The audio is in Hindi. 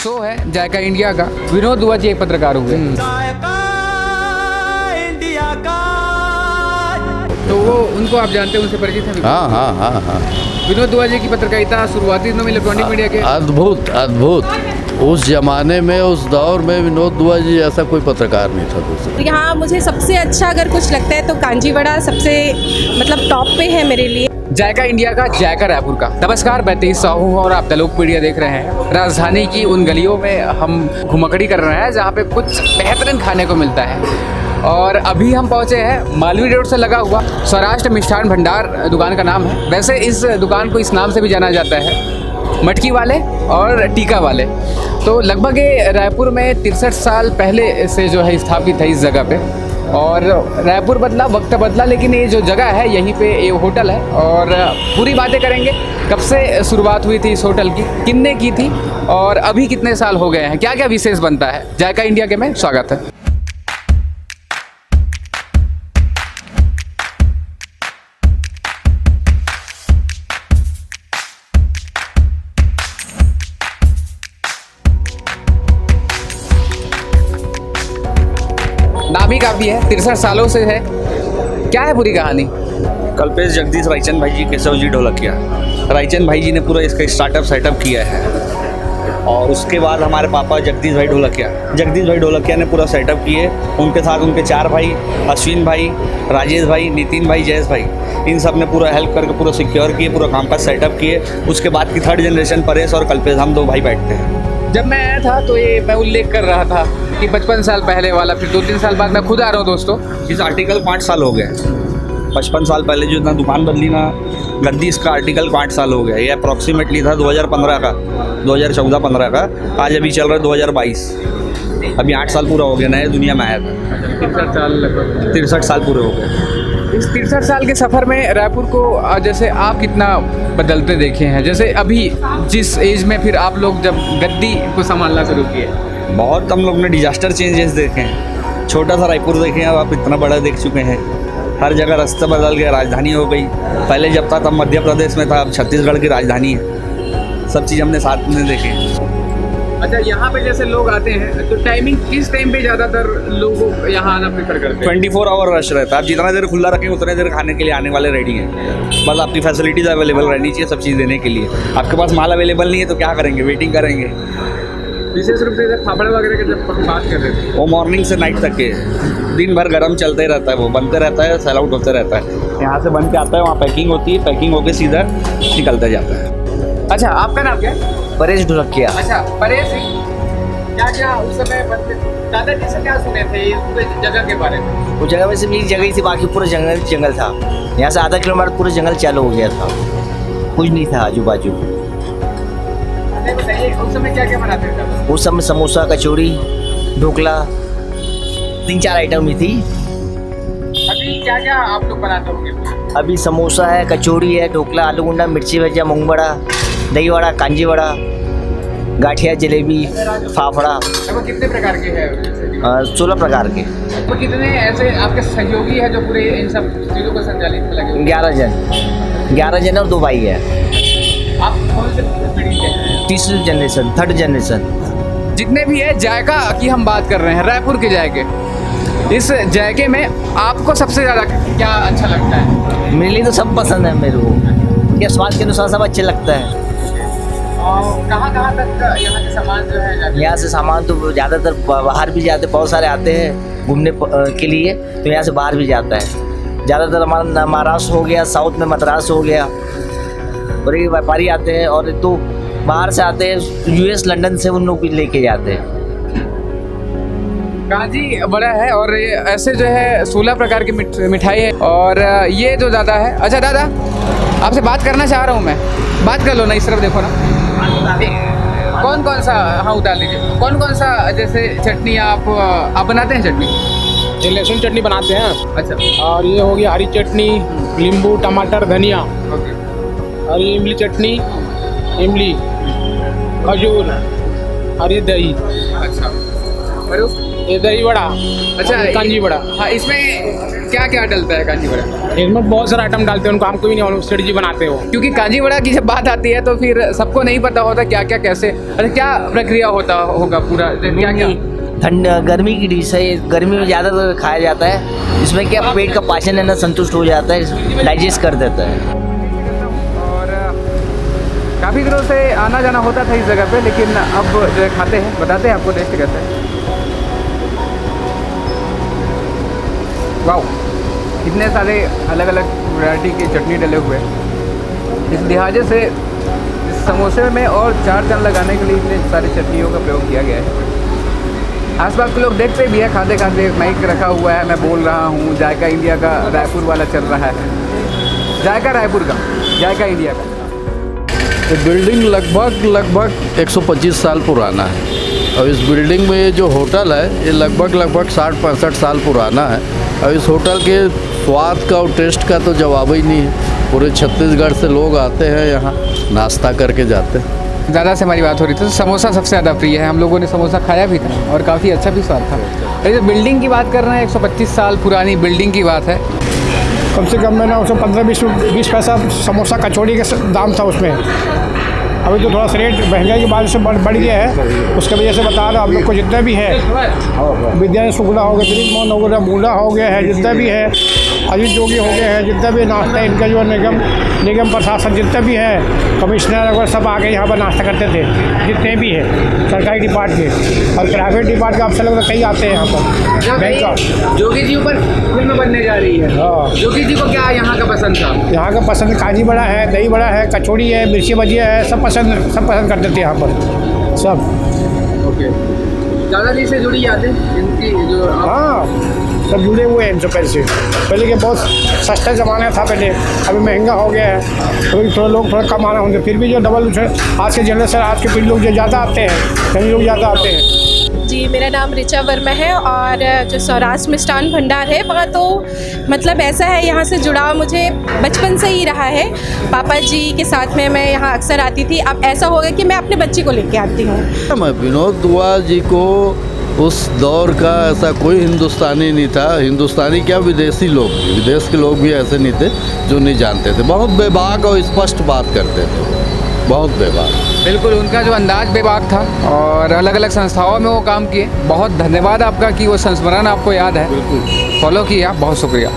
शो है जायका इंडिया का। विनोद दुआ जी एक पत्रकार हुए, तो वो उनको आप जानते हैं, उनसे परिचित हैं? हाँ। विनोद दुआ जी की पत्रकारिता शुरुआती दिनों में इलेक्ट्रॉनिक मीडिया के अद्भुत उस जमाने में, उस दौर में विनोद दुआ जी ऐसा कोई पत्रकार नहीं था दूसरा। यहाँ मुझे सबसे अच्छा अगर कुछ लगता है तो कांजीवड़ा सबसे मतलब टॉप पे है मेरे लिए। जायका इंडिया का, जायका रायपुर का। नमस्कार, मैं तेज साहू हूं और आप द लोक मीडिया देख रहे हैं। राजधानी की उन गलियों में हम घुमकड़ी कर रहे हैं जहाँ पे कुछ बेहतरीन खाने को मिलता है। और अभी हम पहुँचे हैं मालवीय रोड से लगा हुआ स्वराष्ट्र मिष्ठान भंडार दुकान का नाम है। वैसे इस दुकान को इस नाम से भी जाना जाता है, मटकी वाले और टीका वाले। तो लगभग ये रायपुर में 63 साल पहले से जो है स्थापित है इस जगह पे। और रायपुर बदला, वक्त बदला, लेकिन ये जो जगह है यहीं पे ये होटल है। और पूरी बातें करेंगे, कब से शुरुआत हुई थी इस होटल की, कितने की थी और अभी कितने साल हो गए हैं, क्या क्या विशेष बनता है। जायका इंडिया के में स्वागत है। नाम ही काफ़ी है, 63 सालों से है। क्या है पूरी कहानी? कल्पेश जगदीश रायचंद भाई जी, केशव जी ढोलकिया। रायचंद भाई जी ने पूरा इसका स्टार्टअप सेटअप किया है। और उसके बाद हमारे पापा जगदीश भाई ढोलकिया ने पूरा सेटअप किए। उनके साथ उनके 4 भाई, अश्विन भाई, राजेश भाई, नितिन भाई, जयेश भाई, इन सब ने पूरा हेल्प करके पूरा सिक्योर किए, पूरा काम का सेटअप किए। उसके बाद की 3rd जनरेशन परेश और कल्पेश, हम 2 भाई बैठते हैं। जब मैं आया था तो ये मैं उल्लेख कर रहा था कि 55 साल पहले वाला, फिर 2-3 साल बाद मैं खुद आ रहा हूँ दोस्तों। इस आर्टिकल 5 साल हो गए। 55 साल पहले जो इतना दुकान बदली ना गद्दी, इसका आर्टिकल 5 साल हो गया। ये अप्रॉक्सीमेटली था 2015 का, 2014-15 का। आज अभी चल रहा है 2022। अभी 8 साल पूरा हो गया नए दुनिया में आया था। 63 साल पूरे हो गए। इस 63 साल के सफ़र में रायपुर को जैसे आप कितना बदलते देखे हैं, जैसे अभी जिस एज में फिर आप लोग जब गद्दी को संभालना शुरू किए? बहुत हम लोग ने डिजास्टर चेंजेस देखे हैं। छोटा सा रायपुर देखे हैं, अब आप इतना बड़ा देख चुके हैं। हर जगह रास्ता बदल गया, राजधानी हो गई। पहले जब था तब मध्य प्रदेश में था, अब छत्तीसगढ़ की राजधानी है। सब चीज़ हमने साथ में देखे हैं। अच्छा, यहाँ पे जैसे लोग आते हैं तो टाइमिंग किस टाइम पे ज़्यादातर लोग यहाँ आना प्रेफर करते हैं? 24 आवर रश रहता है। आप जितना देर खुला रखें उतने देर खाने के लिए आने वाले रेडी हैं। बस आपकी फैसिलिटीज़ अवेलेबल रहनी चाहिए सब चीज़ देने के लिए। आपके पास माल अवेलेबल नहीं है तो क्या करेंगे, वेटिंग करेंगे। विशेष रूप से फाफड़ा वगैरह की जब हम बात कर रहे थे, वो मॉर्निंग से नाइट तक के दिन भर गर्म चलते रहता है, वो बनते रहता है, सेल आउट होते रहता है। यहाँ से बन के आता है, वहाँ पैकिंग होती है, पैकिंग होकर सीधा निकलता जाता है। अच्छा, आपका नाम क्या है? परेश ढोलकिया। अच्छा, परेश जी, क्या उस समय दादाजी से क्या सुने थे इस पूरे जगह के बारे में? वो जगह में सिर्फ एक जगह ही थी, बाकी पूरा जंगल था। यहाँ से आधा किलोमीटर पूरा जंगल चालू हो गया था, कुछ नहीं था आजू बाजू। बताइए, उस समय क्या क्या बनाते थे? उस समय समोसा, कचौड़ी, ढोकला, 3-4 आइटम ही थी। अभी क्या क्या आप लोग बनाते होंगे? अभी समोसा है, कचौड़ी है, ढोकला, आलू गुंडा, मिर्ची भजिया, मूंग बड़ा, दही वड़ा, कांजी वड़ा, गाठिया, जलेबी, फाफड़ा। कितने प्रकार के हैं? 16 प्रकार के। तो कितने ऐसे आपके सहयोगी है जो पूरे इन सब चीज़ों को संचालित में लगे हुए? 11 जन और 2 भाई है। आप कौन से पीढ़ी के हैं? 3rd generation, 3rd generation. जितने भी है जायका की हम बात कर रहे हैं, रायपुर के जायके। इस जायके में आपको सबसे ज़्यादा क्या अच्छा लगता है? मेरे लिए तो सब पसंद है, मेरे को क्या स्वाद के अनुसार सब अच्छा लगता है। कहाँ तक यहाँ के सामान जो है? यहाँ से सामान तो ज़्यादातर बाहर भी जाते, बहुत सारे आते हैं घूमने के लिए, तो यहाँ से बाहर भी जाता है। ज़्यादातर हमारा महाराष्ट्र हो गया, साउथ में मद्रास हो गया, और ये व्यापारी आते हैं। और तो बाहर से आते हैं, US, लंदन से उन लोग भी लेके जाते हैं। काजी बड़ा है और ये ऐसे जो है 16 प्रकार की मिठाई है। और ये जो दादा है, अच्छा दादा आपसे बात करना चाह रहा हूँ मैं, बात कर लो ना, इस तरफ देखो ना। कौन सा, हाँ उतार लीजिए, कौन सा जैसे चटनी आप बनाते हैं? चटनी ये लहसुन चटनी बनाते हैं। अच्छा, और ये हो गया हरी चटनी, नींबू, टमाटर, धनिया। ओके। और ये इमली चटनी, इमली, खजूर, और ये दही। अच्छा, और वो? ये दही वड़ा। अच्छा और कांजी वड़ा। हाँ, इसमें क्या क्या डलता है कांजी वड़ा? इसमें बहुत सारे आइटम डालते हैं, उनको हमको भी नहीं मालूम, सेठ जी बनाते हो। क्योंकि कांजी वड़ा की जब बात आती है तो फिर सबको नहीं पता होता क्या क्या कैसे, अच्छा क्या प्रक्रिया होता होगा पूरा, क्या क्या? ठंड गर्मी की डिश है ये, गर्मी में ज़्यादातर खाया जाता है। इसमें क्या पेट का पाचन है ना संतुष्ट हो जाता है, डाइजेस्ट कर देता है। और काफ़ी दिनों से आना जाना होता था इस जगह पे, लेकिन अब जो है खाते हैं, बताते हैं आपको टेस्ट कैसा है। वाह, इतने सारे अलग अलग वैरायटी की चटनी डले हुए हैं। इस लिहाजे से इस समोसे में और 4 चांद लगाने के लिए इतने सारी चटनियों का प्रयोग किया गया है। आसपास के लोग देखते भी है, खाते खाते माइक रखा हुआ है, मैं बोल रहा हूँ, जायका इंडिया का रायपुर वाला चल रहा है, जायका रायपुर का, जायका इंडिया का। ये बिल्डिंग लगभग 125 साल पुराना है। और इस बिल्डिंग में ये जो होटल है ये लगभग 60-65 साल पुराना है। और इस होटल के स्वाद का और टेस्ट का तो जवाब ही नहीं है। पूरे छत्तीसगढ़ से लोग आते हैं यहाँ नाश्ता करके जाते हैं। ज़्यादा से हमारी बात हो रही थी तो समोसा सबसे ज़्यादा प्रिय है, हम लोगों ने समोसा खाया भी था और काफ़ी अच्छा भी स्वाद था। और ये बिल्डिंग की बात कर रहे हैं, 125 साल पुरानी बिल्डिंग की बात है। कम से कम मैंने उसमें 15-20 पैसा समोसा कचौड़ी का दाम था उसमें। अभी तो थोड़ा सा रेट महंगाई की वजह से बढ़ गया है, उसके वजह से बता रहा हूँ आप लोग को। जितना भी है विद्या शुक्ला हो गया, दिलीप मोहन हो गया, मूला हो गया है, जितना भी है अजीत जोगी हो गए हैं, जितना भी नाश्ता इनका जो निगम प्रशासन जितना भी है, कमिश्नर वगैरह सब आके यहाँ पर नाश्ता करते थे, जितने भी है सरकारी डिपार्ट के और प्राइवेट डिपार्ट के अफसर लोग कई आते हैं यहाँ पर। बैंक का जोगी जी ऊपर फिल्म बनने जा रही है। हाँ, जोगी जी को क्या यहाँ का पसंद था? यहाँ का पसंद कांजी बड़ा है, दही बड़ा है, कचौड़ी है, मिर्ची भजिया है, सब पसंद करते थे यहाँ पर सब। ओके, दादाजी से जुड़ी यादें इनकी जो हाँ, सब जुड़े हुए हैं इनसे पहले के बहुत सस्ता ज़माना था पहले, अभी महंगा हो गया है। अभी थोड़ा लोग थोड़ा कम आना होंगे, फिर भी जो डबल आज के जनरेशन, आज के पीढ़ी लोग जो ज़्यादा आते हैं, सभी लोग ज़्यादा आते हैं। जी, मेरा नाम ऋचा वर्मा है और जो सौराष्ट्र मिष्ठान भंडार है वहाँ तो मतलब ऐसा है, यहाँ से जुड़ाव मुझे बचपन से ही रहा है। पापा जी के साथ में मैं यहाँ अक्सर आती थी। अब ऐसा होगा कि मैं अपने बच्चे को लेके आती हूँ। मैं विनोद दुआ जी को उस दौर का ऐसा कोई हिंदुस्तानी नहीं था, हिंदुस्तानी क्या विदेशी लोग, विदेश के लोग भी ऐसे नहीं थे जो नहीं जानते थे। बहुत बेबाक और स्पष्ट बात करते थे, बहुत बेबाक। बिल्कुल, उनका जो अंदाज बेबाक था और अलग अलग संस्थाओं में वो काम किए। बहुत धन्यवाद आपका कि वो संस्मरण आपको याद है, फॉलो किया, बहुत शुक्रिया।